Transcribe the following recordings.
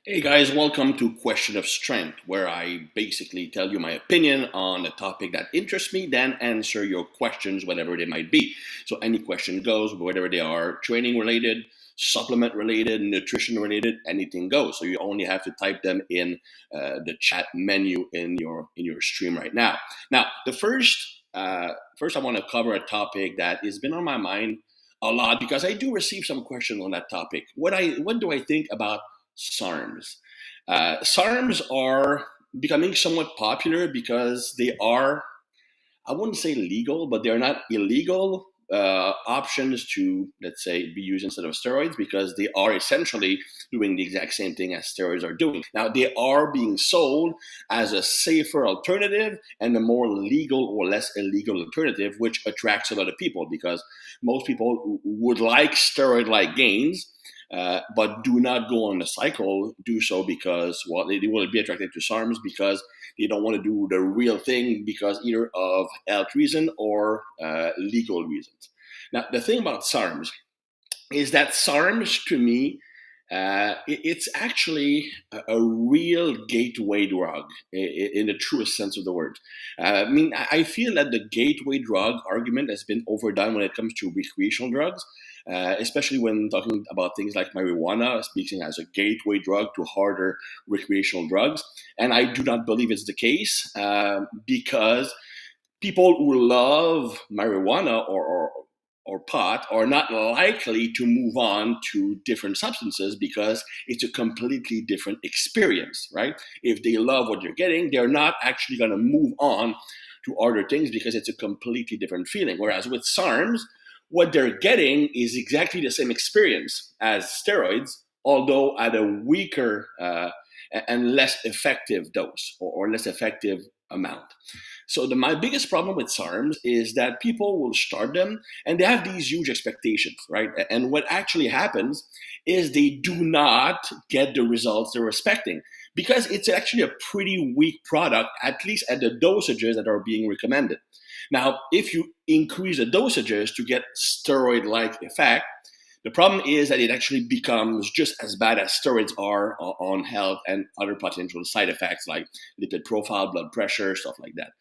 Hey guys, welcome to Question of Strength, where I basically tell you my opinion on a topic that interests me, then answer your questions, whatever they might be. So any question goes, whether they are training related, supplement related, nutrition related, anything goes. So you only have to type them in the chat menu in your stream right now. Now, the first I want to cover a topic that has been on my mind a lot because I do receive some questions on that topic. What do I think about SARMs? SARMs are becoming somewhat popular because they are, I wouldn't say legal, but they're not illegal options to, let's say, be used instead of steroids because they are essentially doing the exact same thing as steroids are doing. Now, they are being sold as a safer alternative and a more legal or less illegal alternative, which attracts a lot of people because most people would like steroid like gains. But do not go on the cycle, do so because, well, they will be attracted to SARMs because they don't want to do the real thing because either of health reason or legal reasons. Now, the thing about SARMs is that SARMs, to me, it's actually a real gateway drug in the truest sense of the word. I mean, I feel that the gateway drug argument has been overdone when it comes to recreational drugs, especially when talking about things like marijuana, speaking as a gateway drug to harder recreational drugs. And I do not believe it's the case because people who love marijuana or pot are not likely to move on to different substances because it's a completely different experience, right? If they love what they're getting, they're not actually going to move on to other things because it's a completely different feeling. Whereas with SARMs, what they're getting is exactly the same experience as steroids, although at a weaker and less effective dose or less effective amount. So my biggest problem with SARMs is that people will start them and they have these huge expectations, right? And what actually happens is they do not get the results they're expecting because it's actually a pretty weak product, at least at the dosages that are being recommended. Now, if you increase the dosages to get steroid-like effect, the problem is that it actually becomes just as bad as steroids are on health and other potential side effects like lipid profile, blood pressure, stuff like that.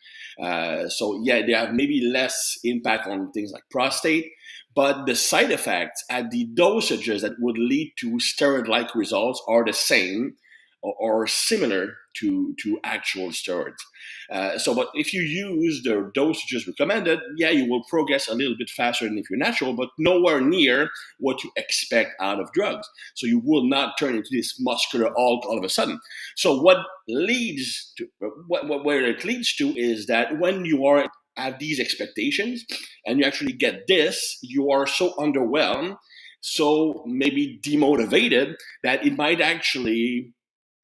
So yeah, they have maybe less impact on things like prostate, but the side effects at the dosages that would lead to steroid-like results are the same or similar to actual steroids. But if you use the dosages recommended, yeah, you will progress a little bit faster than if you're natural, but nowhere near what you expect out of drugs. So you will not turn into this muscular Hulk all of a sudden. So where it leads to is that when you are at these expectations and you actually get this, you are so underwhelmed, so maybe demotivated that it might actually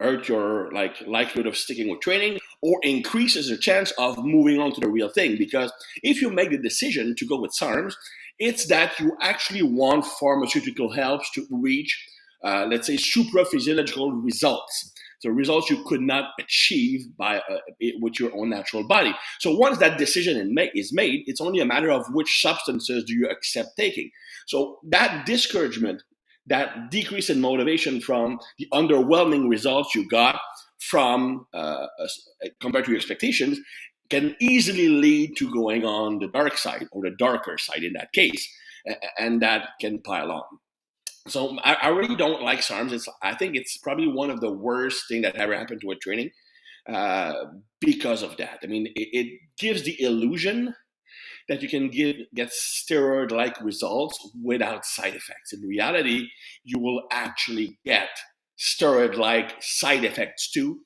hurt your likelihood of sticking with training or increases the chance of moving on to the real thing. Because if you make the decision to go with SARMs, it's that you actually want pharmaceutical helps to reach, let's say, supraphysiological results. So results you could not achieve with your own natural body. So once that decision is made, it's only a matter of which substances do you accept taking. So that discouragement, that decrease in motivation from the underwhelming results you got from compared to your expectations can easily lead to going on the dark side or the darker side in that case, and that can pile on. So I really don't like SARMs. I think it's probably one of the worst thing that ever happened to a training uh, because of that. I mean, it gives the illusion that you can get steroid like results without side effects. In reality, you will actually get steroid like side effects too.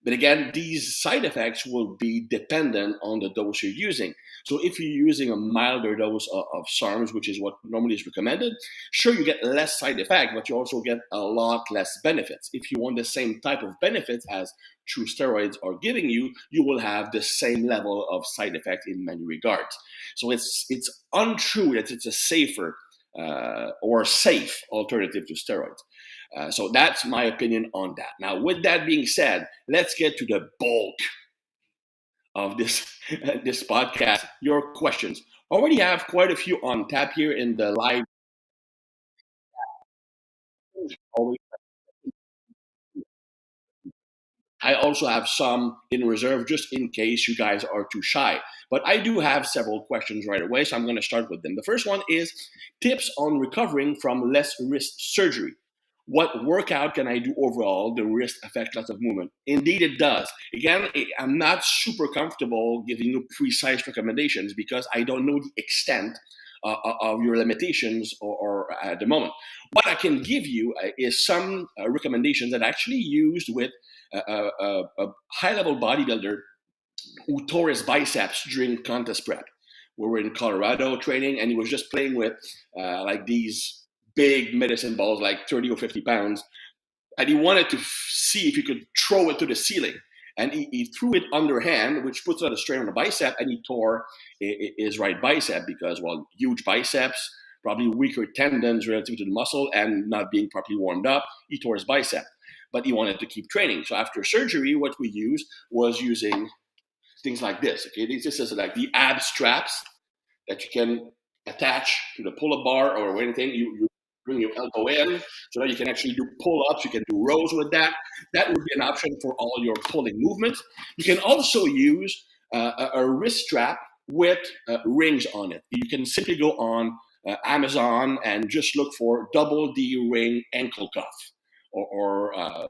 But again, these side effects will be dependent on the dose you're using. So if you're using a milder dose of SARMs, which is what normally is recommended, sure, you get less side effect, but you also get a lot less benefits. If you want the same type of benefits as true steroids are giving you, you will have the same level of side effect in many regards. So it's untrue that it's a safer or safe alternative to steroids. So that's my opinion on that. Now, with that being said, let's get to the bulk of this this podcast. Your questions. Already have quite a few on tap here in the live. I also have some in reserve just in case you guys are too shy. But I do have several questions right away, so I'm going to start with them. The first one is tips on recovering from less wrist surgery. What workout can I do overall? The wrist affects lots of movement. Indeed, it does. Again, I'm not super comfortable giving you precise recommendations because I don't know the extent of your limitations or at the moment. What I can give you is some recommendations that I actually used with a high level bodybuilder who tore his biceps during contest prep. We were in Colorado training, and he was just playing with like these big medicine balls, like 30 or 50 pounds, and he wanted to see if he could throw it to the ceiling. And he threw it underhand, which puts a lot of strain on the bicep, and he tore his right bicep because, well, huge biceps, probably weaker tendons relative to the muscle, and not being properly warmed up, he tore his bicep. But he wanted to keep training. So after surgery, what we used was using things like this. Okay, this is like the ab straps that you can attach to the pull-up bar or anything. You bring your elbow in so that you can actually do pull-ups. You can do rows with that. That would be an option for all your pulling movements. You can also use a wrist strap with rings on it. You can simply go on Amazon and just look for double D ring ankle cuff or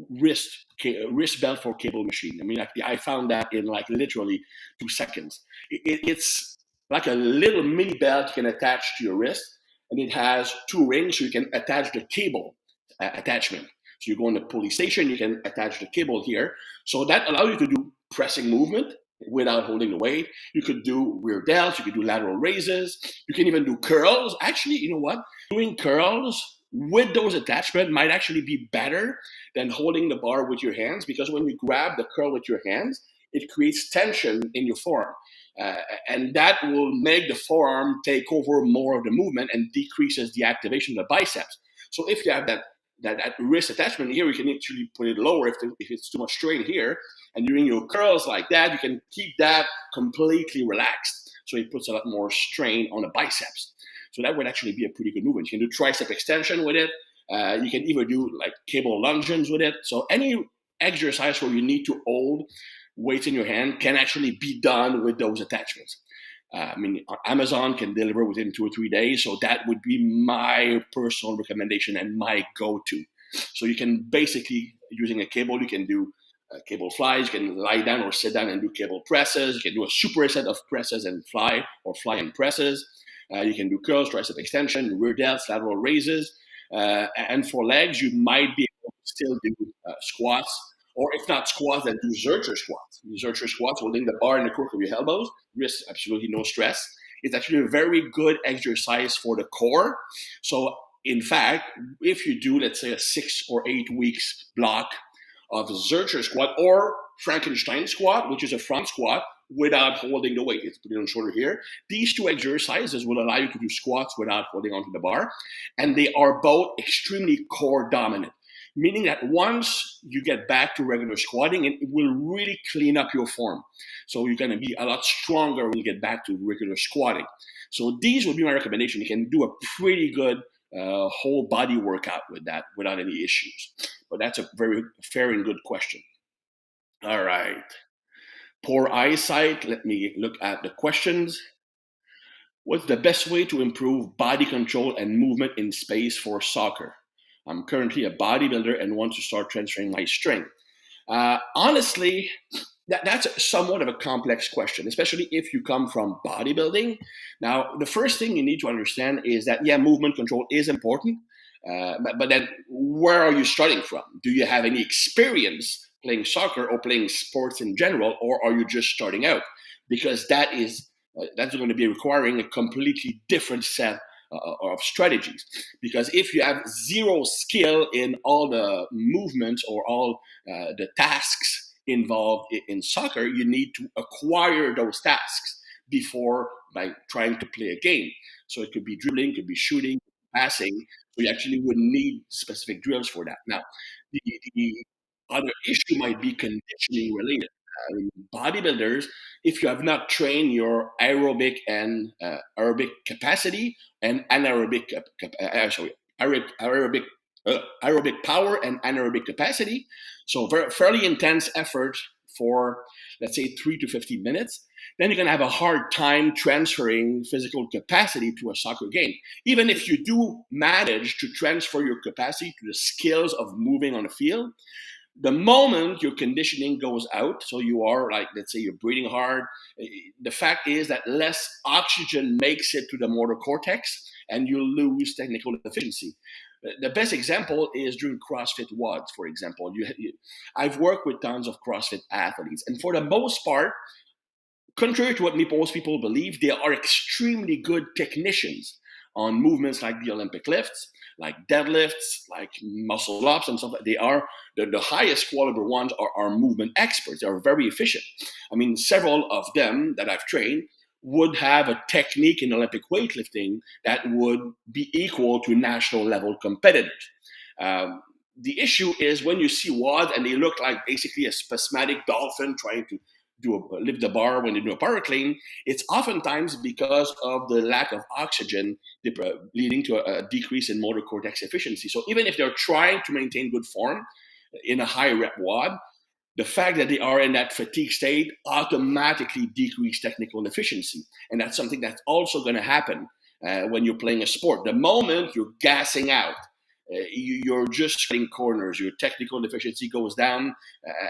wrist belt for cable machine. I mean, I found that in like literally 2 seconds. It's like a little mini belt you can attach to your wrist, and it has two rings so you can attach the cable attachment. So you go in the pulley station, you can attach the cable here. So that allows you to do pressing movement without holding the weight. You could do rear delts, you could do lateral raises, you can even do curls. Actually, you know what? Doing curls with those attachments might actually be better than holding the bar with your hands, because when you grab the curl with your hands, it creates tension in your forearm. And that will make the forearm take over more of the movement and decreases the activation of the biceps. So if you have that wrist attachment here, you can actually put it lower if it's too much strain here. And doing your curls like that, you can keep that completely relaxed. So it puts a lot more strain on the biceps. So that would actually be a pretty good movement. You can do tricep extension with it. You can even do like cable lunges with it. So any exercise where you need to hold weights in your hand can actually be done with those attachments. I mean, Amazon can deliver within 2 or 3 days. So that would be my personal recommendation and my go-to. So you can basically, using a cable, you can do cable flies, you can lie down or sit down and do cable presses. You can do a superset of presses and fly, or fly and presses. You can do curls, tricep extension, rear delts, lateral raises. And for legs, you might be able to still do squats, or if not squats, then do Zercher squats. Zercher squats, holding the bar in the crook of your elbows, wrist, absolutely no stress. It's actually a very good exercise for the core. So in fact, if you do, let's say, a 6 or 8 weeks block of Zercher squat or Frankenstein squat, which is a front squat without holding the weight. It's put it on shoulder here. These two exercises will allow you to do squats without holding onto the bar. And they are both extremely core dominant, meaning that once you get back to regular squatting, it will really clean up your form. So you're going to be a lot stronger when you get back to regular squatting. So these would be my recommendation. You can do a pretty good whole body workout with that without any issues. But that's a very fair and good question. All right. Poor eyesight. Let me look at the questions. What's the best way to improve body control and movement in space for soccer? I'm currently a bodybuilder and want to start transferring my strength. Honestly, that's somewhat of a complex question, especially if you come from bodybuilding. Now, the first thing you need to understand is that, yeah, movement control is important, but then where are you starting from? Do you have any experience playing soccer or playing sports in general, or are you just starting out? Because that's going to be requiring a completely different set of strategies. Because if you have zero skill in all the movements or all the tasks involved in soccer, you need to acquire those tasks before like trying to play a game. So it could be dribbling, could be shooting, passing. So you actually would need specific drills for that. Now, the other issue might be conditioning related. Bodybuilders, if you have not trained your aerobic and aerobic capacity and anaerobic, aerobic aerobic power and anaerobic capacity. So very fairly intense effort for, let's say, 3 to 15 minutes. Then you're going to have a hard time transferring physical capacity to a soccer game. Even if you do manage to transfer your capacity to the skills of moving on the field, the moment your conditioning goes out, so you are like, let's say you're breathing hard, the fact is that less oxygen makes it to the motor cortex and you lose technical efficiency. The best example is during CrossFit WODs, for example. I've worked with tons of CrossFit athletes, and for the most part, contrary to what most people believe, they are extremely good technicians on movements like the Olympic lifts, like deadlifts, like muscle ups and stuff. They are the highest quality ones are movement experts. They are very efficient. I mean, several of them that I've trained would have a technique in Olympic weightlifting that would be equal to national level competitors. The issue is when you see WOD and they look like basically a spasmodic dolphin trying to lift the bar when they do a power clean, it's oftentimes because of the lack of oxygen leading to a decrease in motor cortex efficiency. So even if they're trying to maintain good form in a high rep WOD, the fact that they are in that fatigue state automatically decrease technical efficiency. And that's something that's also going to happen when you're playing a sport. The moment you're gassing out, you're just cutting corners, your technical efficiency goes down,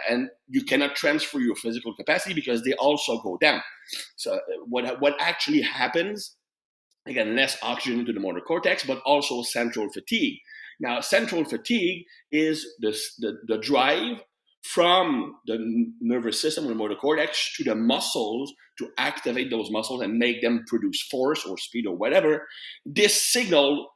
and you cannot transfer your physical capacity because they also go down. So what actually happens, again, less oxygen to the motor cortex, but also central fatigue. Now, central fatigue is the drive from the nervous system or the motor cortex to the muscles to activate those muscles and make them produce force or speed or whatever. This signal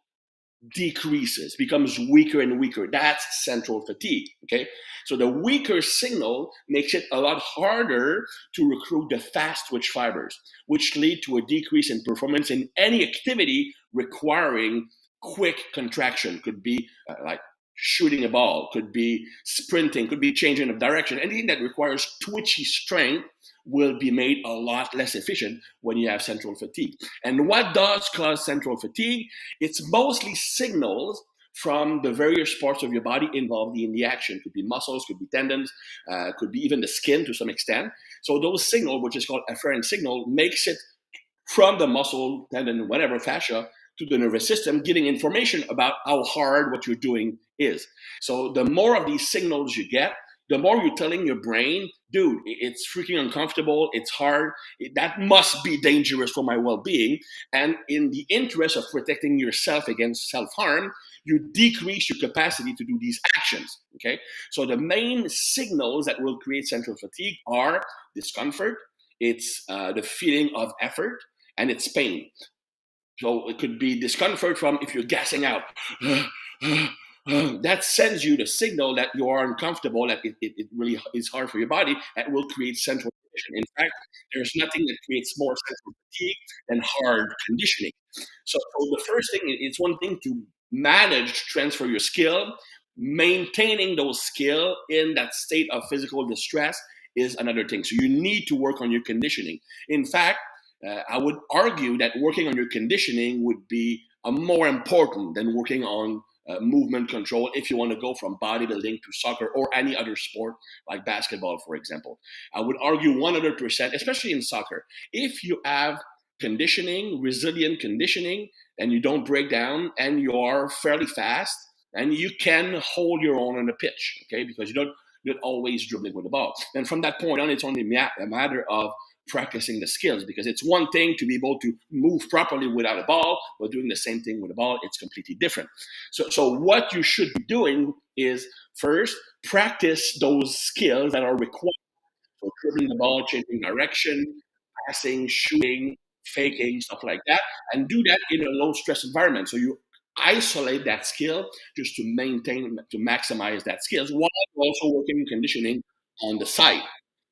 decreases, becomes weaker and weaker. That's central fatigue. Okay. So the weaker signal makes it a lot harder to recruit the fast twitch fibers, which lead to a decrease in performance in any activity requiring quick contraction. Could be like shooting a ball, could be sprinting, could be changing of direction. Anything that requires twitchy strength will be made a lot less efficient when you have central fatigue. And what does cause central fatigue? It's mostly signals from the various parts of your body involved in the action. Could be muscles, could be tendons, could be even the skin to some extent. So those signal, which is called afferent signal, makes it from the muscle, tendon, whatever, fascia, to the nervous system, giving information about how hard what you're doing is. So the more of these signals you get, the more you're telling your brain, dude, it's freaking uncomfortable, it's hard, that must be dangerous for my well-being. And in the interest of protecting yourself against self-harm, you decrease your capacity to do these actions. Okay. So the main signals that will create central fatigue are discomfort, it's the feeling of effort, and it's pain. So it could be discomfort from if you're gassing out. That sends you the signal that you are uncomfortable, that it really is hard for your body, that will create central condition. In fact, there's nothing that creates more central fatigue than hard conditioning. So the first thing, it's one thing to manage to transfer your skill. Maintaining those skill in that state of physical distress is another thing. So you need to work on your conditioning. In fact, I would argue that working on your conditioning would be more important than working on movement control if you want to go from bodybuilding to soccer or any other sport like basketball, for example. I would argue 100%, especially in soccer, if you have conditioning, resilient conditioning, and you don't break down and you are fairly fast and you can hold your own on the pitch, okay, because you're not always dribbling with the ball. And from that point on, it's only a matter of practicing the skills, because it's one thing to be able to move properly without a ball, but doing the same thing with a ball, it's completely different. So what you should be doing is first practice those skills that are required. So dribbling the ball, changing direction, passing, shooting, faking, stuff like that, and do that in a low stress environment. So you isolate that skill just to maintain, to maximize that skills while also working in conditioning on the side.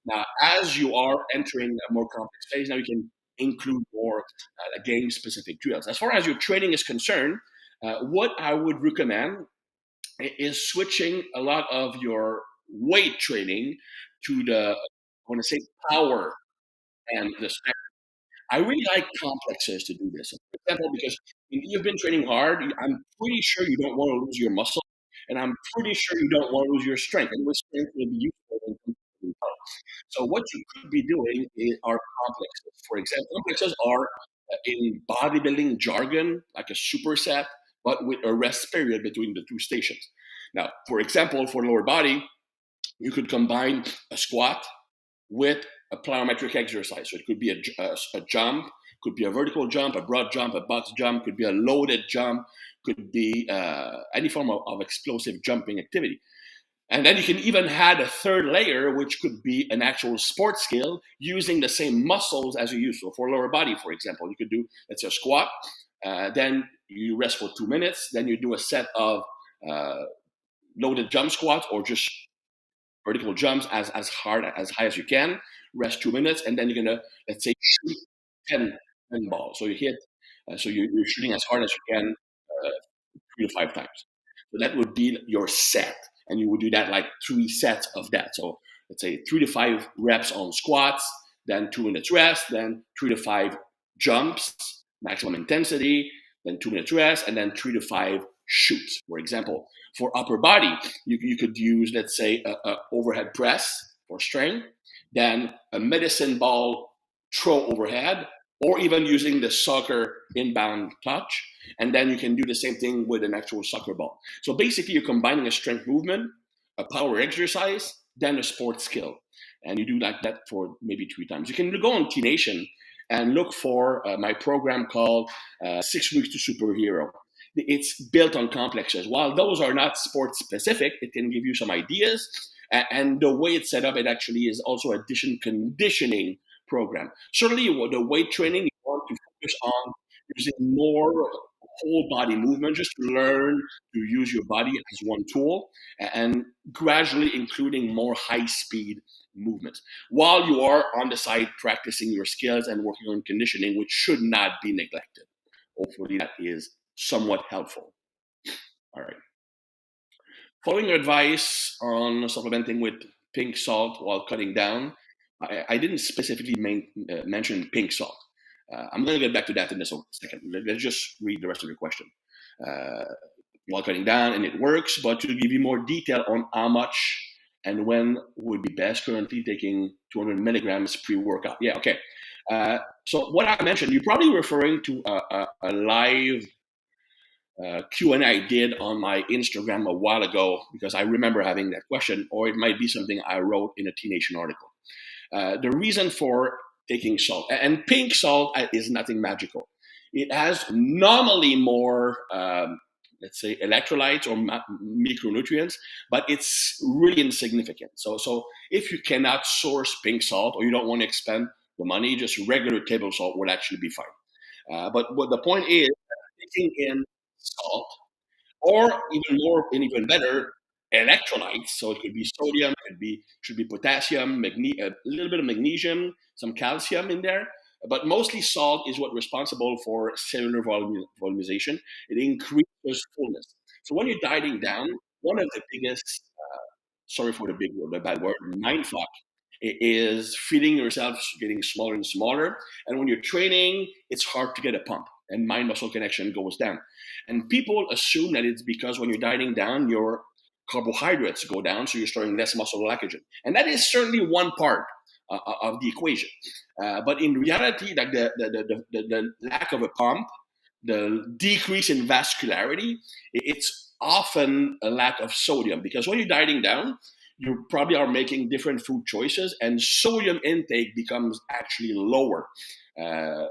Now, as you are entering a more complex phase, now you can include more game-specific drills. As far as your training is concerned, what I would recommend is switching a lot of your weight training to the, I want to say, power and the spectrum. I really like complexes to do this. For example, because if you've been training hard, I'm pretty sure you don't want to lose your muscle. And I'm pretty sure you don't want to lose your strength, and with strength will be useful in competing. So what you could be doing are complexes. For example, complexes are in bodybuilding jargon like a superset, but with a rest period between the two stations. Now, for example, for lower body, you could combine a squat with a plyometric exercise. So it could be a jump, could be a vertical jump, a broad jump, a box jump, could be a loaded jump, could be any form of explosive jumping activity. And then you can even add a third layer, which could be an actual sports skill using the same muscles as you use. So for lower body, for example, you could do, let's say, a squat, then you rest for 2 minutes, then you do a set of uh, loaded jump squats or just vertical jumps as hard as high as you can, rest 2 minutes, and then you're gonna, let's say, shoot 10 balls. So you hit, so you're shooting as hard as you can, 3 to 5 times. So that would be your set, and you would do that like 3 sets of that. So let's say 3 to 5 reps on squats, then 2 minutes rest, then 3 to 5 jumps, maximum intensity, then 2 minutes rest, and then 3 to 5 shoots. For example, for upper body, you could use, let's say, a overhead press for strength, then a medicine ball throw overhead, or even using the soccer inbound touch. And then you can do the same thing with an actual soccer ball. So basically, you're combining a strength movement, a power exercise, then a sports skill. And you do like that for maybe 3 times. You can go on T Nation and look for my program called 6 Weeks to Superhero. It's built on complexes. While those are not sports specific, it can give you some ideas. And the way it's set up, it actually is also a conditioning program. Certainly, the weight training, you want to focus on using more whole body movement, just to learn to use your body as one tool, and gradually including more high speed movements while you are on the side practicing your skills and working on conditioning, which should not be neglected. Hopefully, that is somewhat helpful. All right. Following your advice on supplementing with pink salt while cutting down, I didn't specifically mention pink salt. I'm going to get back to that in a second. Let's just read the rest of your question. Uh, while cutting down, and it works, but to give you more detail on how much and when would be best, currently taking 200 milligrams pre-workout. Yeah, okay. So what I mentioned, you're probably referring to a live Q&A I did on my Instagram a while ago, because I remember having that question, or it might be something I wrote in a T Nation article. The reason for taking salt, and pink salt is nothing magical. It has normally more, let's say, electrolytes or micronutrients, but it's really insignificant. So if you cannot source pink salt, or you don't want to expend the money, just regular table salt will actually be fine. But what the point is, taking in salt, or even more and even better, electrolytes. So it could be sodium, should be potassium, a little bit of magnesium, some calcium in there. But mostly salt is what responsible for cellular volumization. It increases fullness. So when you're dieting down, one of the biggest, sorry for the big word, the bad word, mindfuck, is feeding yourself getting smaller and smaller. And when you're training, it's hard to get a pump, and mind muscle connection goes down. And people assume that it's because when you're dieting down, your carbohydrates go down, so you're storing less muscle glycogen. And that is certainly one part of the equation. But in reality, like the lack of a pump, the decrease in vascularity, it's often a lack of sodium, because when you're dieting down, you probably are making different food choices, and sodium intake becomes actually lower uh,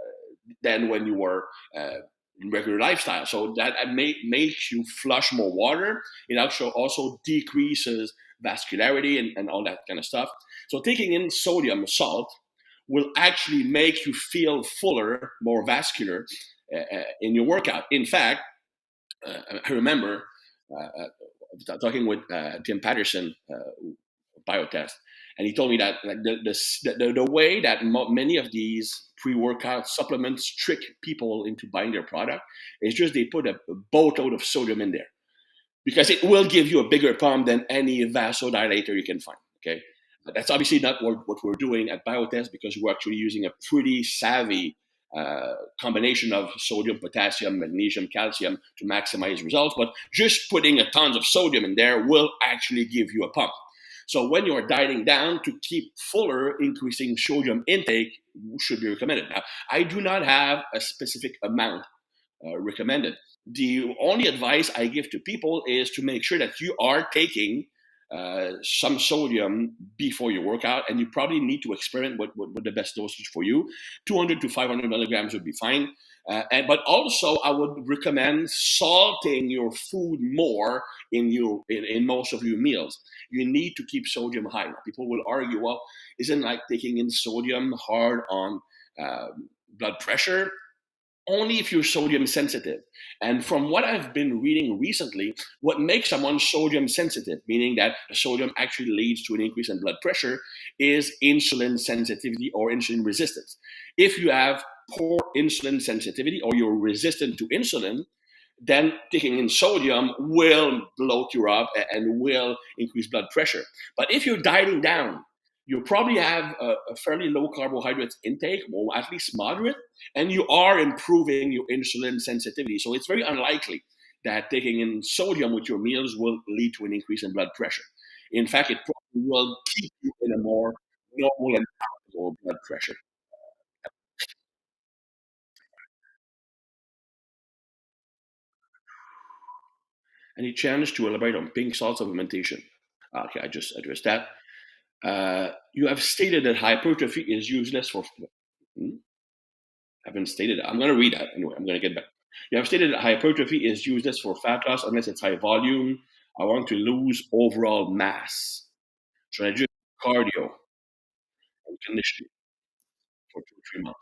than when you were in regular lifestyle. So that makes you flush more water. It also decreases vascularity and all that kind of stuff. So taking in sodium salt will actually make you feel fuller, more vascular in your workout. In fact, I remember talking with Tim Patterson, Biotest, and he told me that like the way that many of these pre-workout supplements trick people into buying their product is just they put a boatload of sodium in there, because it will give you a bigger pump than any vasodilator you can find. Okay, but that's obviously not what we're doing at Biotest, because we're actually using a pretty savvy combination of sodium, potassium, magnesium, calcium to maximize results. But just putting a tons of sodium in there will actually give you a pump. So when you're dieting down to keep fuller, increasing sodium intake should be recommended. Now, I do not have a specific amount recommended. The only advice I give to people is to make sure that you are taking some sodium before your workout, and you probably need to experiment with the best dosage for you. 200 to 500 milligrams would be fine. But also, I would recommend salting your food more in most of your meals. You need to keep sodium high. Now, people will argue, well, isn't like taking in sodium hard on uh, blood pressure? Only if you're sodium sensitive. And from what I've been reading recently, what makes someone sodium sensitive, meaning that the sodium actually leads to an increase in blood pressure, is insulin sensitivity or insulin resistance. If you have poor insulin sensitivity or you're resistant to insulin, then taking in sodium will bloat you up and will increase blood pressure. But if you're dieting down, you probably have a fairly low carbohydrates intake, or at least moderate, and you are improving your insulin sensitivity. So it's very unlikely that taking in sodium with your meals will lead to an increase in blood pressure. In fact, it probably will keep you in a more normal and palatable blood pressure. Any chance to elaborate on pink salt supplementation? Okay, I just addressed that. You have stated that hypertrophy is useless for. Hmm? I haven't stated that. I'm going to read that anyway. I'm going to get back. You have stated that hypertrophy is useless for fat loss unless it's high volume. I want to lose overall mass. Should I just cardio and conditioning for 2 or 3 months?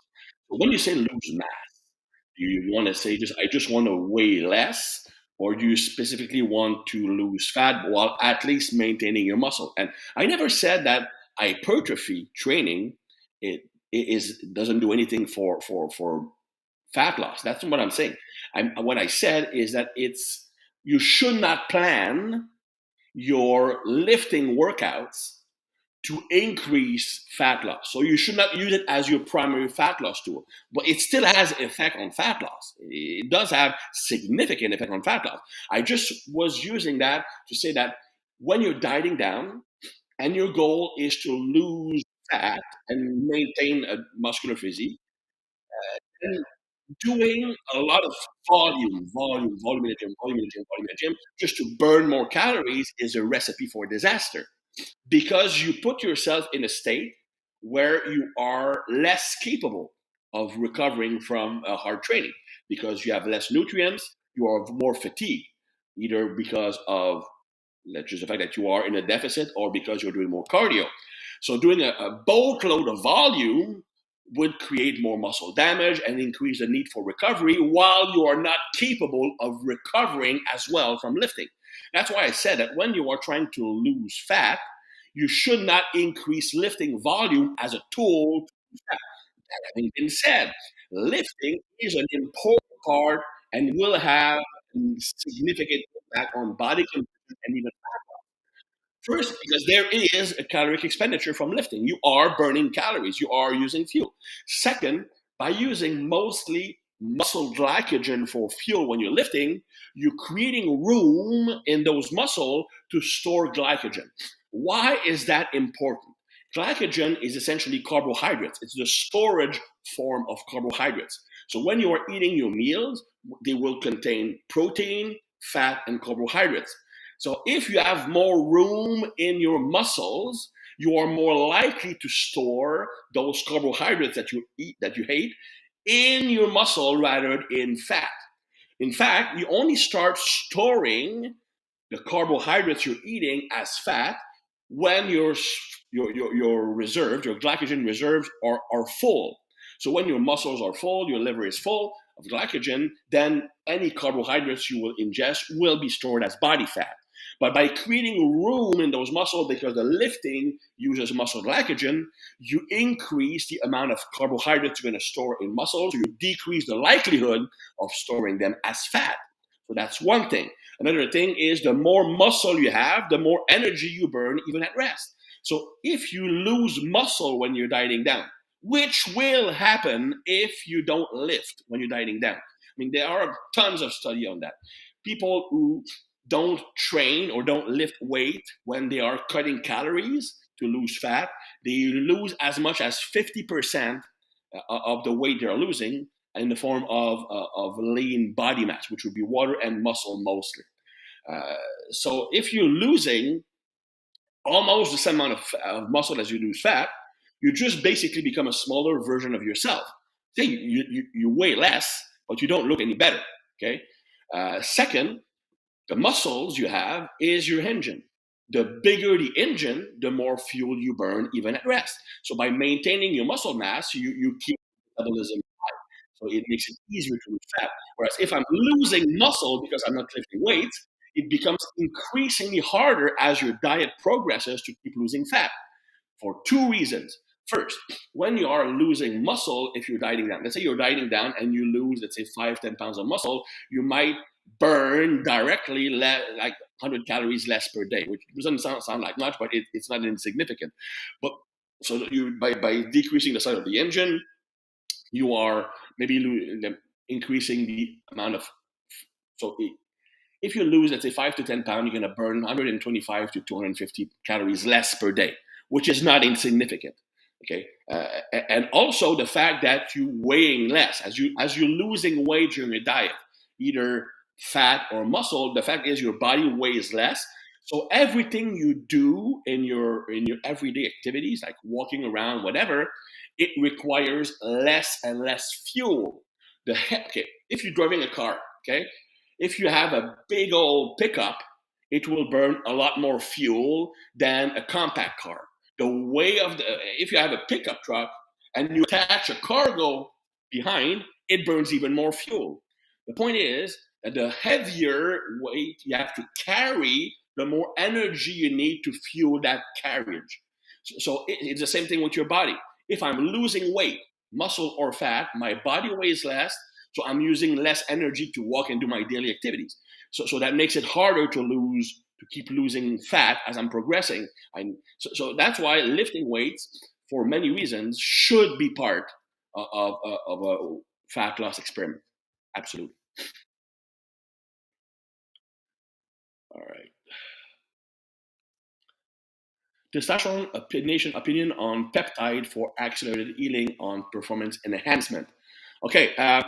So when you say lose mass, do you want to say I just want to weigh less, or do you specifically want to lose fat while at least maintaining your muscle? And I never said that hypertrophy training it is doesn't do anything for fat loss. That's what I'm saying. What I said is that it's you should not plan your lifting workouts to increase fat loss. So you should not use it as your primary fat loss tool. But it still has effect on fat loss. It does have significant effect on fat loss. I just was using that to say that when you're dieting down and your goal is to lose fat and maintain a muscular physique, then doing a lot of volume in the gym, volume in the gym, volume in the gym, just to burn more calories is a recipe for disaster because you put yourself in a state where you are less capable of recovering from hard training because you have less nutrients, you are more fatigued, either because of let's just the fact that you are in a deficit or because you're doing more cardio. So doing a boatload of volume would create more muscle damage and increase the need for recovery while you are not capable of recovering as well from lifting. That's why I said that when you are trying to lose fat, you should not increase lifting volume as a tool to lose fat. That having been said, lifting is an important part and will have a significant impact on body composition and even first, because there is a caloric expenditure from lifting. You are burning calories, you are using fuel. Second, by using mostly muscle glycogen for fuel when you're lifting, you're creating room in those muscles to store glycogen. Why is that important? Glycogen is essentially carbohydrates. It's the storage form of carbohydrates. So when you are eating your meals, they will contain protein, fat, and carbohydrates. So if you have more room in your muscles, you are more likely to store those carbohydrates that you eat, that you hate, in your muscle rather than in fat. In fact, you only start storing the carbohydrates you're eating as fat when your reserves, your glycogen reserves are full. So when your muscles are full, your liver is full of glycogen, then any carbohydrates you will ingest will be stored as body fat. But by creating room in those muscles, because the lifting uses muscle glycogen, you increase the amount of carbohydrates you're going to store in muscles. So you decrease the likelihood of storing them as fat. So that's one thing. Another thing is the more muscle you have, the more energy you burn even at rest. So if you lose muscle when you're dieting down, which will happen if you don't lift when you're dieting down. I mean, there are tons of study on that. People who don't train or don't lift weight when they are cutting calories to lose fat, they lose as much as 50% of the weight they're losing in the form of lean body mass, which would be water and muscle mostly. Uh, so if you're losing almost the same amount of muscle as you lose fat, you just basically become a smaller version of yourself. Say you weigh less, but you don't look any better. Okay. Second, the muscles you have is your engine. The bigger the engine, the more fuel you burn even at rest. So by maintaining your muscle mass, you keep metabolism high. So it makes it easier to lose fat. Whereas if I'm losing muscle because I'm not lifting weights, it becomes increasingly harder as your diet progresses to keep losing fat for two reasons. First, when you are losing muscle, if you're dieting down, let's say you're dieting down and you lose, let's say 5, 10 pounds of muscle, you might burn directly like 100 calories less per day, which doesn't sound like much, but it's not insignificant. But so you by decreasing the size of the engine, you are maybe increasing the amount of so if you lose, let's say 5 to 10 pounds, you're going to burn 125 to 250 calories less per day, which is not insignificant. Okay, and also the fact that you weighing less as you're losing weight during your diet, either fat or muscle. The fact is your body weighs less. So everything you do in your everyday activities, like walking around, whatever, it requires less and less fuel. Okay, if you're driving a car, okay, if you have a big old pickup, it will burn a lot more fuel than a compact car. The way of the if you have a pickup truck and you attach a cargo behind, it burns even more fuel. The point is that the heavier weight you have to carry, the more energy you need to fuel that carriage. So it's the same thing with your body. If I'm losing weight, muscle or fat, my body weighs less, so I'm using less energy to walk and do my daily activities. So that makes it harder to keep losing fat as I'm progressing. So that's why lifting weights, for many reasons, should be part of a fat loss experiment. Absolutely. All right. Testosterone nation opinion on peptide for accelerated healing on performance enhancement. Okay, I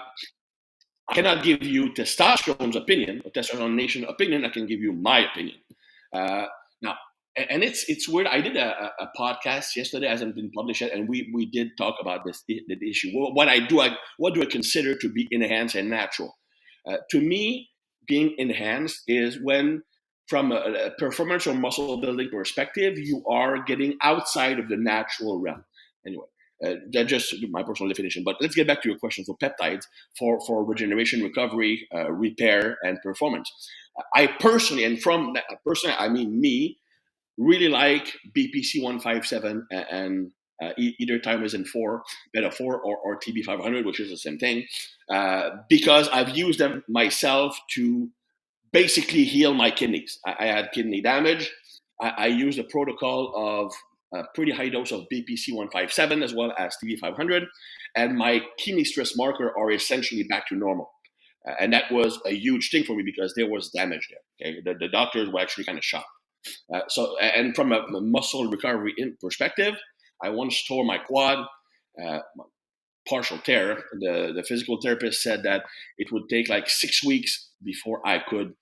cannot give you testosterone's opinion or testosterone nation opinion. I can give you my opinion. Now, and it's weird. I did a podcast yesterday, hasn't been published yet, and we did talk about the issue. What do I consider to be enhanced and natural? To me, being enhanced is when, from a performance or muscle building perspective, you are getting outside of the natural realm. Anyway, that's just my personal definition. But let's get back to your question. So peptides for regeneration, recovery, repair, and performance. I personally, and from that, personally, I mean me, really like BPC 157 and either Thymosin 4, Beta 4, or TB 500, which is the same thing, because I've used them myself to basically heal my kidneys. I had kidney damage. I used a protocol of a pretty high dose of BPC 157 as well as TB 500, and my kidney stress marker are essentially back to normal. And that was a huge thing for me because there was damage there. Okay? The doctors were actually kind of shocked. And from a muscle recovery perspective, I once tore my quad, partial tear. The physical therapist said that it would take like 6 weeks before I could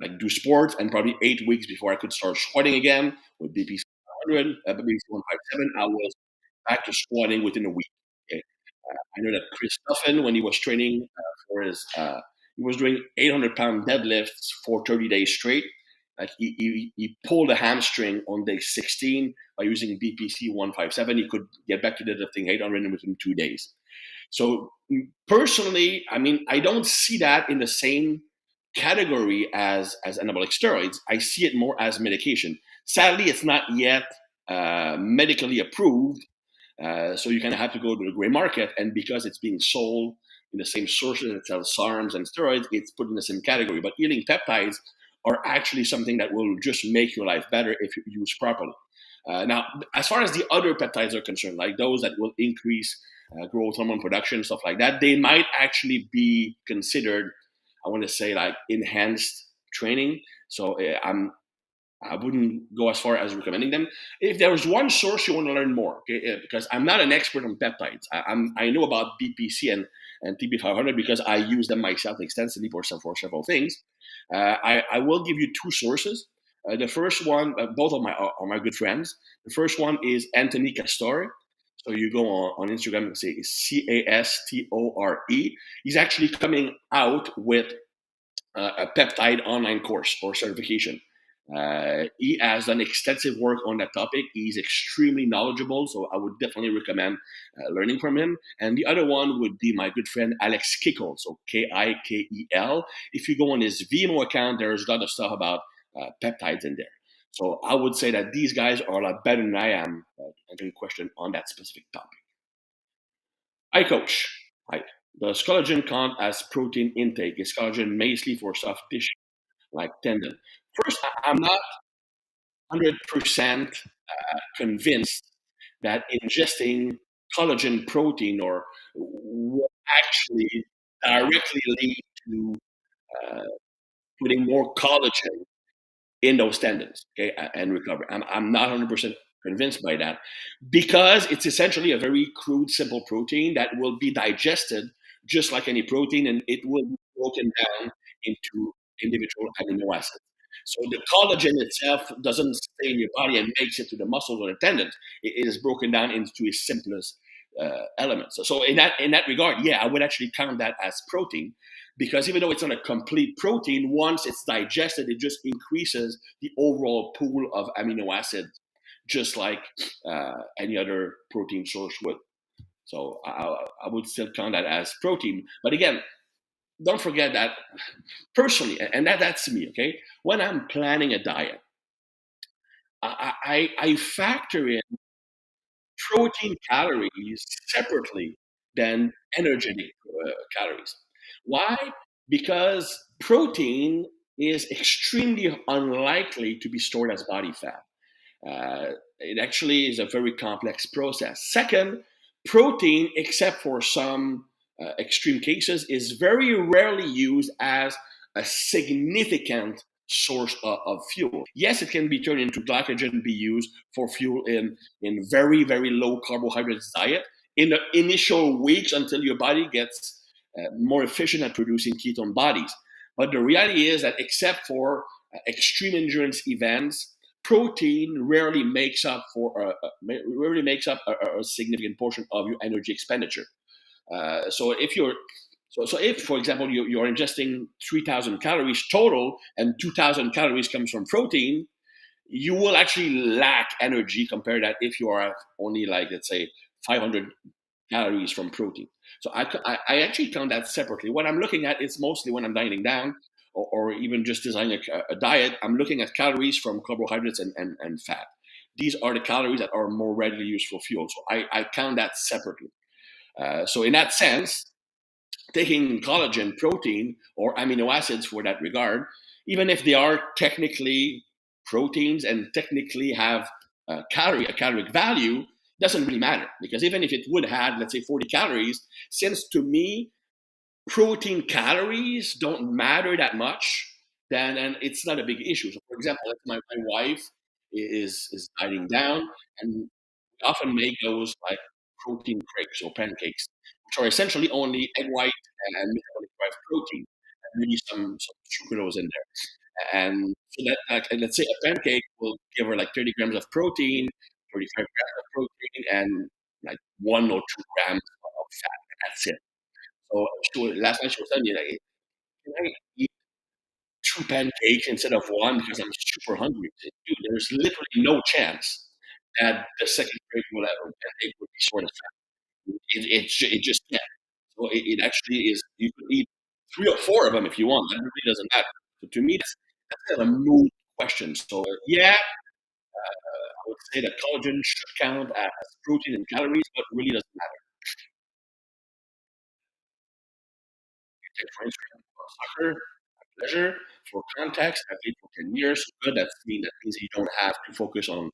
like do sports, and probably 8 weeks before I could start squatting again with BPC 100, BPC 157. I was back to squatting within a week. Okay? I know that Chris Duffin, when he was training he was doing 800-pound deadlifts for 30 days straight. Like he pulled a hamstring on day 16 by using BPC 157. He could get back to deadlifting 800 within 2 days. So personally, I mean, I don't see that in the same category as anabolic steroids. I see it more as medication. Sadly, it's not yet medically approved, so you kind of have to go to the gray market. And because it's being sold in the same sources that sell SARMs and steroids, it's put in the same category. But healing peptides are actually something that will just make your life better if you use properly. Now, as far as the other peptides are concerned, like those that will increase growth hormone production, stuff like that, they might actually be considered, I want to say, like enhanced training. So I wouldn't go as far as recommending them. If there was one source you want to learn more, okay, because I'm not an expert on peptides, I know about BPC and TB500 because I use them myself extensively for several things. I will give you two sources. The first one, both of my are my good friends. The first one is Anthony Castore. So you go on Instagram and say Castore. He's actually coming out with a peptide online course or certification. He has done extensive work on that topic. He's extremely knowledgeable, so I would definitely recommend learning from him. And the other one would be my good friend Alex Kickel, so Kikel. If you go on his Vimo account, there's a lot of stuff about peptides in there. So I would say that these guys are a lot better than I am answering question on that specific topic. Hi, coach. Hi. Does collagen count as protein intake? Is collagen mainly for soft tissue like tendon? First, I'm not 100% convinced that ingesting collagen protein or will actually directly lead to uh, putting more collagen in those tendons, okay, and recovery. I'm not 100% convinced by that because it's essentially a very crude, simple protein that will be digested just like any protein, and it will be broken down into individual amino acids. So the collagen itself doesn't stay in your body and makes it to the muscles or the tendons. It is broken down into its simplest elements. So in that regard, yeah, I would actually count that as protein because even though it's not a complete protein, once it's digested, it just increases the overall pool of amino acids, just like any other protein source would. So I would still count that as protein. But again, don't forget that personally, and that's me, okay? When I'm planning a diet, I factor in protein calories separately than energetic calories. Why? Because protein is extremely unlikely to be stored as body fat. It actually is a very complex process. Second, protein, except for some extreme cases, is very rarely used as a significant source of fuel. Yes, it can be turned into glycogen, be used for fuel in very, very low carbohydrates diet in the initial weeks until your body gets more efficient at producing ketone bodies. But the reality is that except for extreme endurance events, protein rarely makes up a significant portion of your energy expenditure. So if you're so if, for example, you're ingesting 3,000 calories total and 2,000 calories comes from protein, you will actually lack energy compared to that if you are at only like, let's say, 500 calories from protein. So I actually count that separately. What I'm looking at is mostly when I'm dieting down or even just designing a diet, I'm looking at calories from carbohydrates and fat. These are the calories that are more readily used for fuel. So I count that separately. So in that sense, taking collagen, protein, or amino acids for that regard, even if they are technically proteins and technically have a caloric value, doesn't really matter because even if it would have, let's say, 40 calories, since to me protein calories don't matter that much, then and it's not a big issue. So, for example, if my wife is dieting down, and we often make those like protein crepes or pancakes, which are essentially only egg white and metabolic derived protein, and maybe some sucralose in there. And so that, like, let's say a pancake will give her like 30 grams of protein, 35 grams of protein, and like 1 or 2 grams of fat. That's it. So last night she was telling me like, can I eat two pancakes instead of one because I'm super hungry? Dude, there's literally no chance that the second grade will ever pancake would be sort of fat. It just can't. So it actually is. You could eat 3 or 4 of them if you want. That really doesn't matter. So to me, that's kind of a mood question. So yeah, I would say that collagen should count as protein and calories, but really doesn't matter. Take for instance, soccer, pleasure. For context, I played for 10 years. Good. That means you don't have to focus on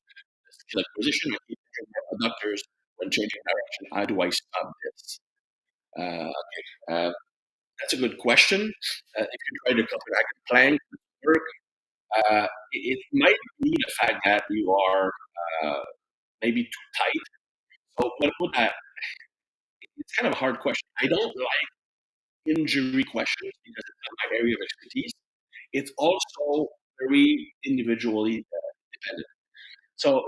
still a position. I keep changing my adductors when changing direction. How do I stop this? Uh, that's a good question. If you try to couple like a plank work, it might be the fact that you are uh, maybe too tight. So, what would I? It's kind of a hard question. I don't like injury questions because it's not my area of expertise. It's also very individually dependent. So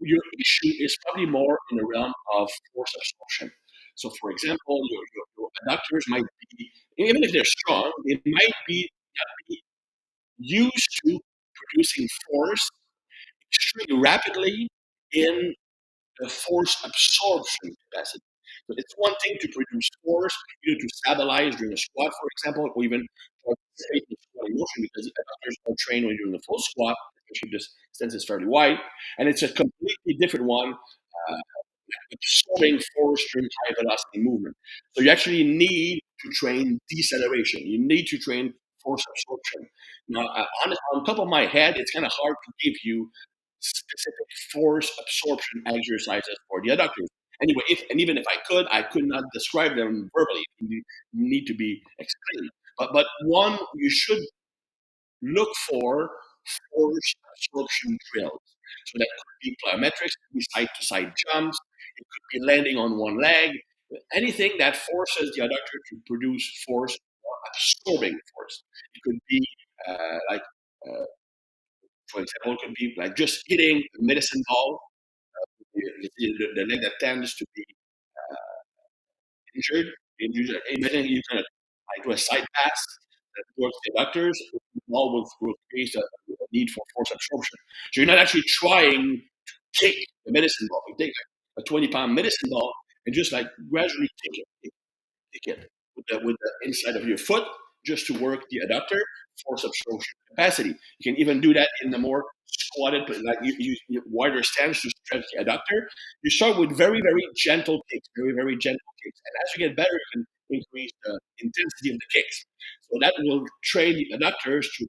your issue is probably more in the realm of force absorption. So, for example, your adductors might be, even if they're strong, they might be used to producing force extremely rapidly in the force absorption capacity. So it's one thing to produce force, to stabilize during a squat, for example, or even participate in the squatting motion because the adductors are trained when you're doing a full squat, especially if this stance is fairly wide. And it's a completely different one absorbing force during high velocity movement. So you actually need to train deceleration. You need to train force absorption. Now, on top of my head, it's kind of hard to give you specific force absorption exercises for the adductors. Anyway, even if I could not describe them verbally. You need to be explained. But one you should look for force absorption drills. So that could be plyometrics, could be side to side jumps, it could be landing on one leg, anything that forces the adductor to produce force or absorbing force. It could be like, uh, for example, it could be like just hitting a medicine ball, the leg that tends to be injured. Imagine you kind of like do a side pass that towards the adductors, the ball will create a need for force absorption. So you're not actually trying to kick the medicine ball. You take like a 20-pound medicine ball and just like gradually kick it with the inside of your foot just to work the adductor force absorption capacity. You can even do that in the more squatted, but like you wider stance to stretch the adductor. You start with very, very gentle kicks, very, very gentle kicks. And as you get better, you can increase the intensity of the kicks. So that will train the adductors to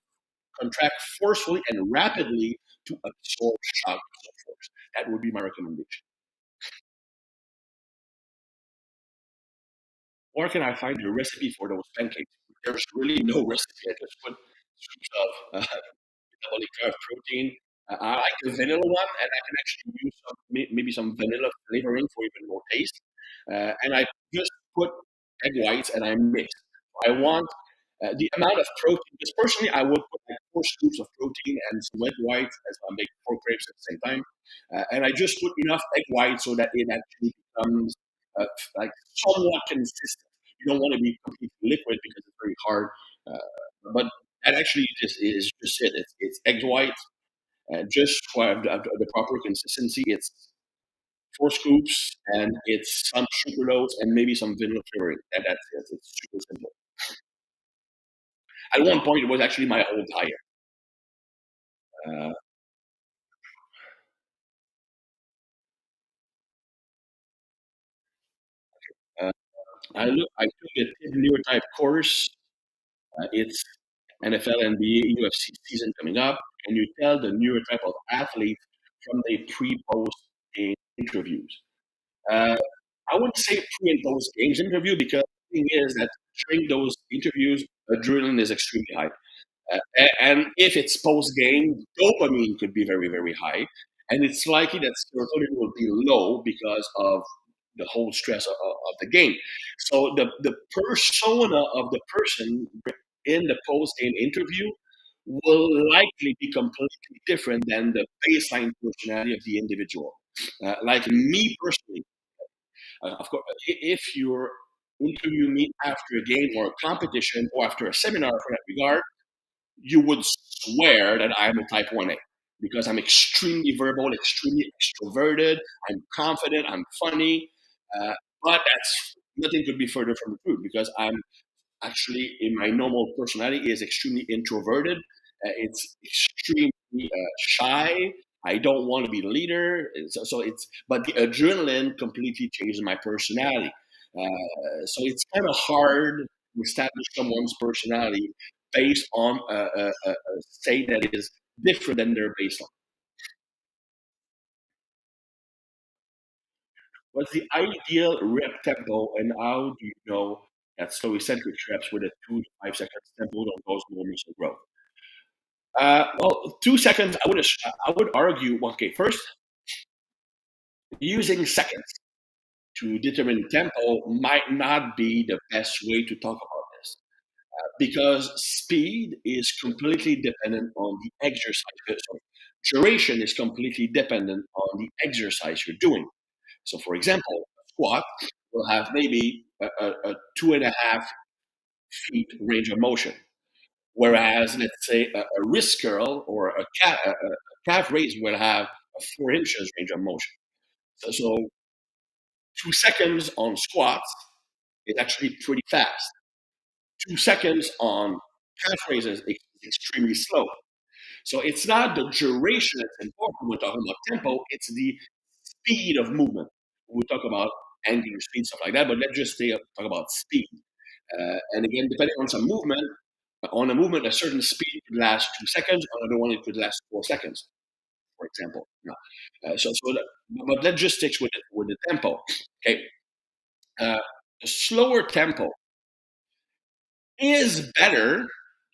contract forcefully and rapidly to absorb shocks of force. That would be my recommendation. Where can I find the recipe for those pancakes? There's really no recipe. I just put scoops of metabolic carb protein. I like the vanilla one, and I can actually use maybe some vanilla flavoring for even more taste. And I just put egg whites and I mix. I want the amount of protein, because personally I would put like 4 scoops of protein and some egg whites as I make 4 grapes at the same time. And I just put enough egg whites so that it actually becomes uh, like somewhat consistent. You don't want to be completely liquid because it's very hard. But that actually is just it. It's egg white, just for the proper consistency. It's 4 scoops and it's some sucralose and maybe some vanilla flavoring. That's it. It's super simple. At one point, it was actually my whole diet. Uh, uh, I took a neurotype course. It's NFL, NBA, UFC season coming up, and you tell the neurotype of athletes from the pre-post game interviews. Uh, I wouldn't say pre and post games interview because the thing is that during those interviews, adrenaline is extremely high. And if it's post game, dopamine could be very, very high. And it's likely that serotonin will be low because of the whole stress of the game. So the persona of the person in the post game interview will likely be completely different than the baseline personality of the individual. Like me personally, of course, if you're interview me after a game or a competition or after a seminar for that regard, you would swear that I'm a type 1A because I'm extremely verbal, extremely extroverted, I'm confident, I'm funny. Uh, but that's nothing could be further from the truth because I'm actually in my normal personality is extremely introverted. It's extremely shy. I don't want to be the leader. So it's but the adrenaline completely changes my personality. So it's kind of hard to establish someone's personality based on a state that is different than their baseline. What's the ideal rep tempo, and how do you know that slow eccentric reps with a 2 to 5 seconds tempo don't cause more muscle growth? Well, 2 seconds, I would argue, well, okay, first, using seconds to determine tempo might not be the best way to talk about this because speed is completely dependent on the exercise. Sorry, duration is completely dependent on the exercise you're doing. So, for example, a squat will have maybe a 2.5 feet range of motion, whereas let's say a wrist curl or a calf raise will have a 4 inches range of motion. So 2 seconds on squats is actually pretty fast. 2 seconds on calf raises is extremely slow. So it's not the duration that's important when we're talking about tempo, it's the speed of movement. We talk about angular speed, stuff like that, but let's just talk about speed. And again, depending on some movement, on a movement, a certain speed could last 2 seconds, on another one, it could last 4 seconds, for example. Yeah. But let's just stick with the tempo. Okay. A slower tempo is better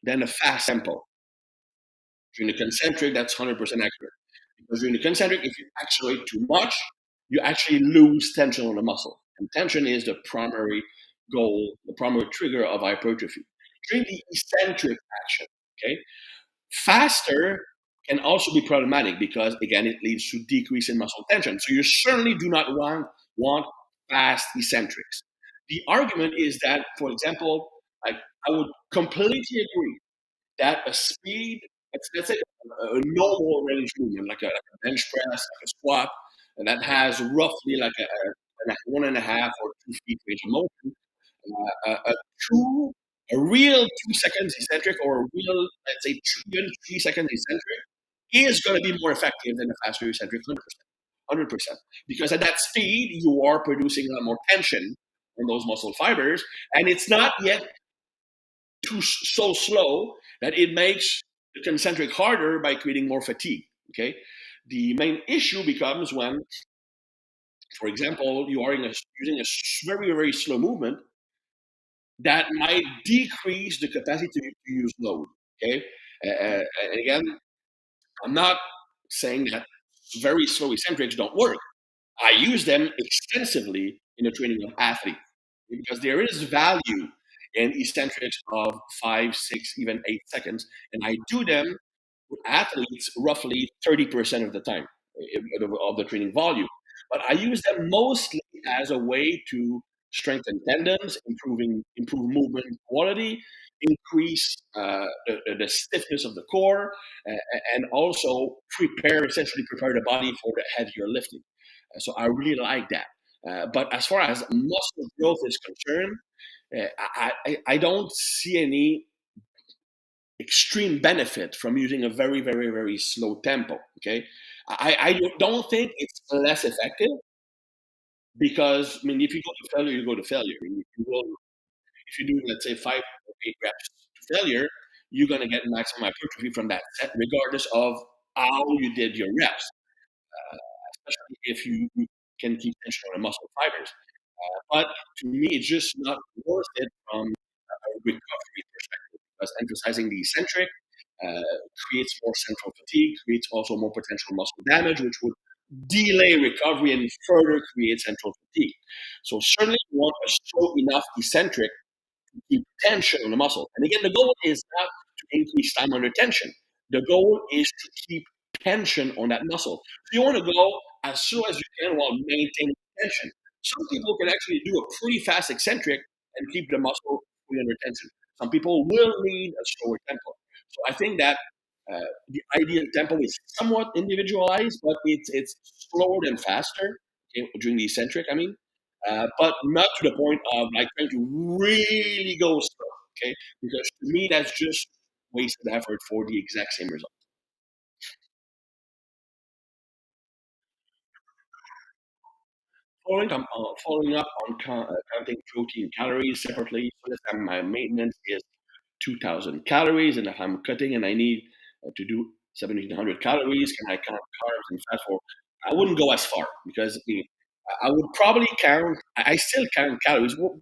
than a fast tempo. During the concentric, that's 100% accurate. Because during the concentric, if you accelerate too much, you actually lose tension on the muscle. And tension is the primary goal, the primary trigger of hypertrophy. During the eccentric action, okay, faster can also be problematic because again it leads to decrease in muscle tension. So you certainly do not want fast eccentrics. The argument is that, for example, I would completely agree that a speed, let's say a normal range movement, like a bench press, like a squat, and that has roughly like a 1.5 or 2 feet range of motion, a two, a real 2 seconds eccentric or a real, let's say, 3 seconds eccentric is going to be more effective than a faster eccentric 100%. 100%. Because at that speed, you are producing a lot more tension in those muscle fibers, and it's not yet so slow that it makes the concentric harder by creating more fatigue. Okay, the main issue becomes when, for example, you are using a very very slow movement that might decrease the capacity to use load. Okay, and again, I'm not saying that very slow eccentrics don't work. I use them extensively in the training of athletes because there is value in eccentrics of 5, 6, even 8 seconds, and I do them with athletes roughly 30% of the time of the training volume. But I use them mostly as a way to strengthen tendons, improve movement quality, increase the stiffness of the core, and also essentially prepare the body for the heavier lifting. So I really like that. But as far as muscle growth is concerned, I don't see any extreme benefit from using a very, very, very slow tempo. Okay, I don't think it's less effective because I mean, if you go to failure, you go to failure. If you do, let's say, 5 or 8 reps to failure, you're gonna get maximum hypertrophy from that set, regardless of how you did your reps. Especially if you can keep tension on the muscle fibers. But to me, it's just not worth it from a recovery perspective because emphasizing the eccentric creates more central fatigue, creates also more potential muscle damage, which would delay recovery and further create central fatigue. So certainly you want a slow enough eccentric to keep tension on the muscle. And again, the goal is not to increase time under tension. The goal is to keep tension on that muscle. So you want to go as slow as you can while maintaining tension. Some people can actually do a pretty fast eccentric and keep the muscle fully under tension. Some people will need a slower tempo. So I think that the ideal tempo is somewhat individualized, but it's slower than faster, okay, during the eccentric. I mean, but not to the point of like trying to really go slow. Okay, because to me that's just wasted effort for the exact same result. Following up on counting protein calories separately. So this time my maintenance is 2,000 calories, and if I'm cutting and I need to do 1,700 calories, can I count carbs and fat for? I wouldn't go as far because I would probably count. I still count calories. Well,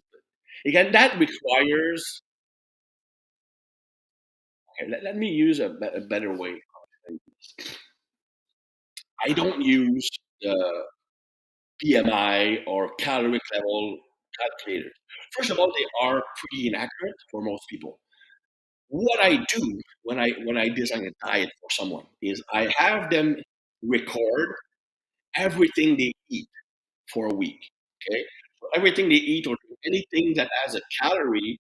again, that requires. Okay, let me use a better way. I don't use the BMI or caloric level calculators. First of all, they are pretty inaccurate for most people. What I do when I design a diet for someone is I have them record everything they eat for a week. Okay, so everything they eat or anything that has a calorie,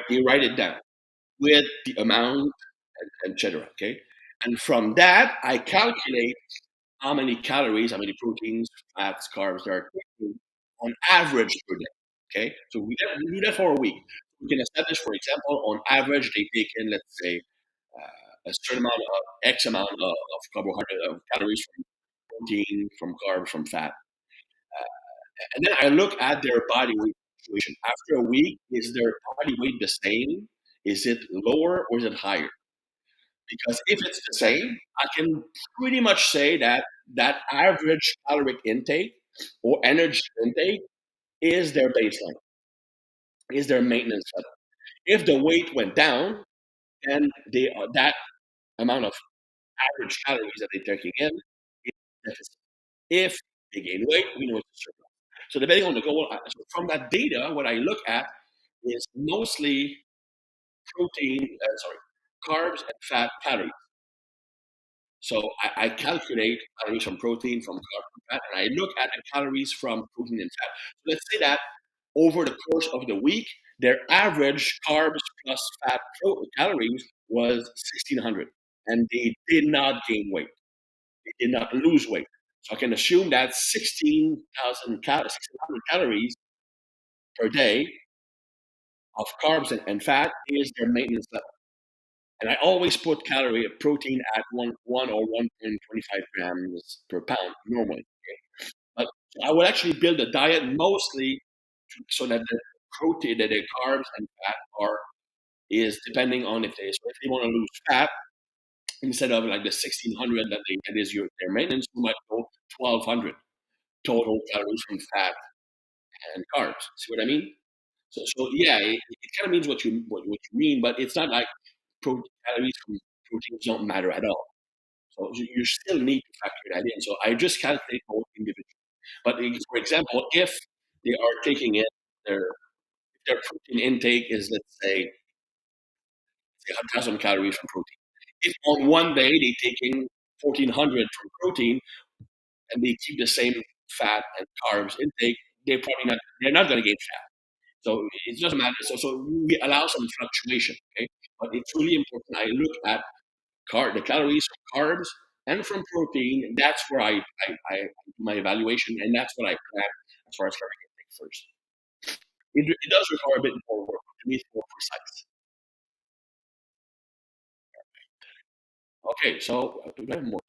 they write it down with the amount and etc. Okay, and from that I calculate how many calories, how many proteins, fats, carbs they are taking on average per day. Okay, so we do that for a week. We can establish, for example, on average they take in, let's say, a certain amount of X amount of carbohydrate, of calories from protein, from carbs, from fat. And then I look at their body weight situation. After a week, is their body weight the same? Is it lower or is it higher? Because if it's the same, I can pretty much say that that average caloric intake or energy intake is their baseline, is their maintenance level. If the weight went down, then that amount of average calories that they're taking in is deficit. If they gain weight, we know it's a surplus. So depending on the goal, so from that data, what I look at is mostly carbs and fat calories. So I calculate calories from protein, from carb, from fat, and I look at the calories from protein and fat. So let's say that over the course of the week, their average carbs plus fat calories was 1,600, and they did not gain weight. They did not lose weight. So I can assume that 1,600 calories per day of carbs and fat is their maintenance level. And I always put calorie protein at one or 1.25 grams per pound normally. But I would actually build a diet mostly so that the protein, that the carbs and fat are is depending on so if they want to lose fat instead of like the 1,600 that is their maintenance, you might go 1,200 total calories from fat and carbs. See what I mean? So yeah, it kind of means what you mean, but it's not like calories from proteins don't matter at all. So you still need to factor that in. So I just calculate both individually. But for example, if they are taking in their their protein intake is, let's say 1,000 calories from protein. If on one day they take in 1,400 from protein and they keep the same fat and carbs intake, they're not going to gain fat. So it doesn't matter. So we allow some fluctuation. Okay, but it's really important. I look at the calories from carbs and from protein. That's where I do my evaluation, and that's what I plan as far as caloric intake first. It does require a bit more work to be more precise. Okay, so we have more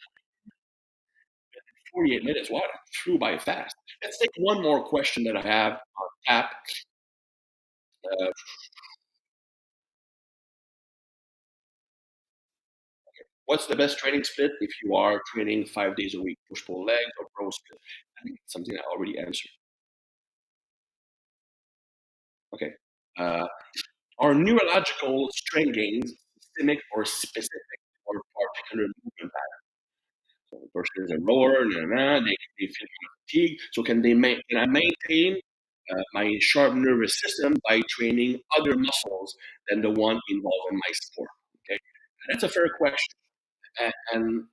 48 minutes. Wow, that flew by fast. Let's take one more question that I have on tap. Uh, what's the best training split if you are training 5 days a week? Push pull legs or pro split? I think it's something I already answered. Okay. Uh, are neurological strain gains systemic or specific or particular movement pattern? So the person is a rower, they feel kind of fatigued. So can I maintain my sharp nervous system by training other muscles than the one involved in my sport? Okay, and that's a fair question, and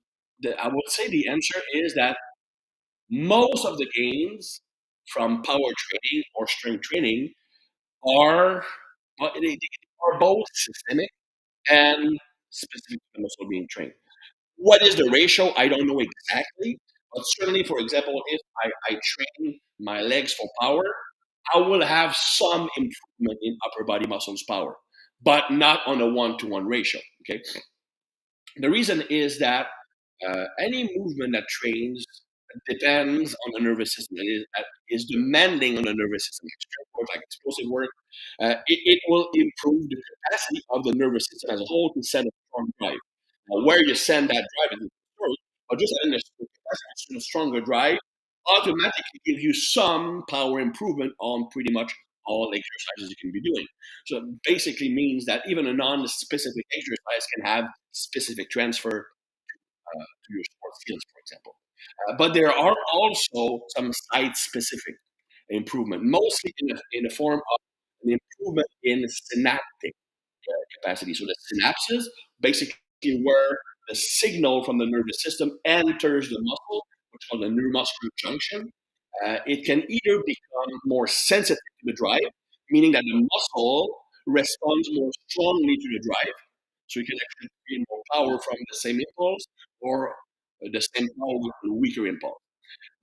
I would say the answer is that most of the gains from power training or strength training are they are both systemic and specific to the muscle being trained. What is the ratio? I don't know exactly, but certainly, for example, if I train my legs for power, I will have some improvement in upper body muscles power, but not on a one-to-one ratio. Okay, the reason is that any movement that trains depends on the nervous system. Is demanding on the nervous system. Strength work, like explosive work, it will improve the capacity of the nervous system as a whole to send a strong drive. Now, where you send that drive is the story, but just having a capacity to send a stronger drive automatically give you some power improvement on pretty much all exercises you can be doing. So it basically means that even a non-specific exercise can have specific transfer to your sports skills, for example. But there are also some site-specific improvement, mostly in the form of an improvement in synaptic capacity. So the synapses, basically where the signal from the nervous system enters the muscle, which is called the neuromuscular junction, it can either become more sensitive to the drive, meaning that the muscle responds more strongly to the drive, so you can actually gain more power from the same impulse, or the same power with a weaker impulse.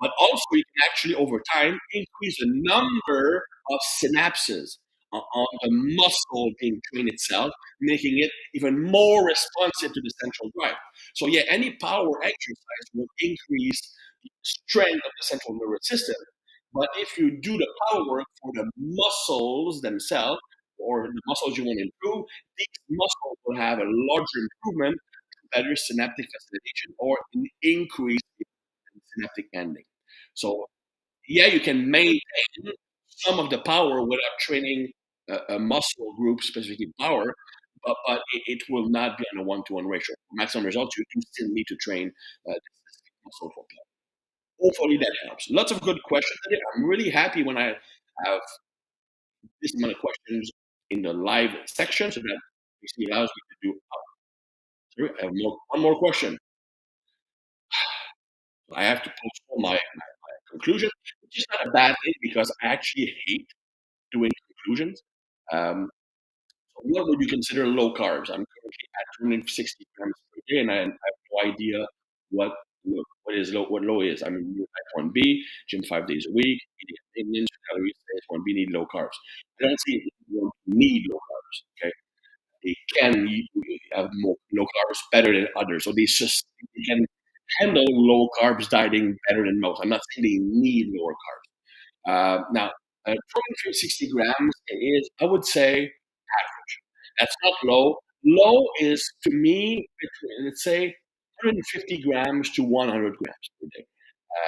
But also, you can actually, over time, increase the number of synapses on the muscle being trained itself, making it even more responsive to the central drive. So, yeah, any power exercise will increase the strength of the central nervous system. But if you do the power work for the muscles themselves, or the muscles you want to improve, these muscles will have a larger improvement, better synaptic facilitation, or an increase in synaptic ending. So yeah, you can maintain some of the power without training a muscle group, specifically power, but it will not be on a one-to-one ratio. For maximum results, you do still need to train the specific muscle for power. Hopefully that helps. Lots of good questions today. I'm really happy when I have this amount of questions in the live section, so that basically allows me to do. Sorry, I have one more question. I have to postpone my conclusion, which is not a bad thing because I actually hate doing conclusions. Um, so what would you consider low carbs? I'm currently at 260 grams per day, and I have no idea what what low is. I'm in type 1B, gym 5 days a week, eating maintenance, calories, 1B need low carbs. I don't see you need low carbs. Okay, they can have more low carbs better than others, so they can handle low carbs dieting better than most. I'm not saying they need lower carbs. Now, 260 grams is, I would say, average. That's not low. Low is, to me, between, let's say, 150 grams to 100 grams per day.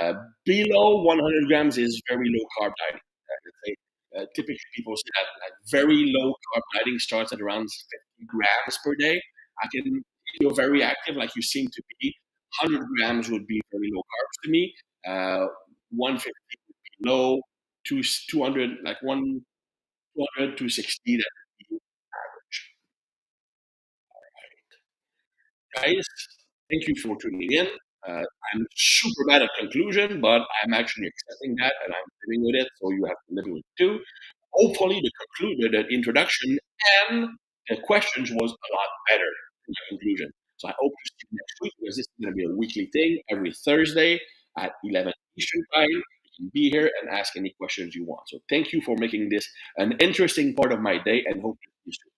Uh, Below 100 grams is very low carb dieting. Let's say, typically, people say that like, very low carb dieting starts at around 50 grams per day. I can, if you're very active, like you seem to be, 100 grams would be very low carbs to me. 150 would be low. 200, like 200, 260, that would be guys. Thank you for tuning in. I'm super bad at conclusion, but I'm actually accepting that and I'm living with it. So you have to live with it too. Hopefully, the introduction and the questions was a lot better than the conclusion. So I hope to see you next week because this is going to be a weekly thing every Thursday at 11 Eastern time. You can be here and ask any questions you want. So thank you for making this an interesting part of my day and hope to see you soon.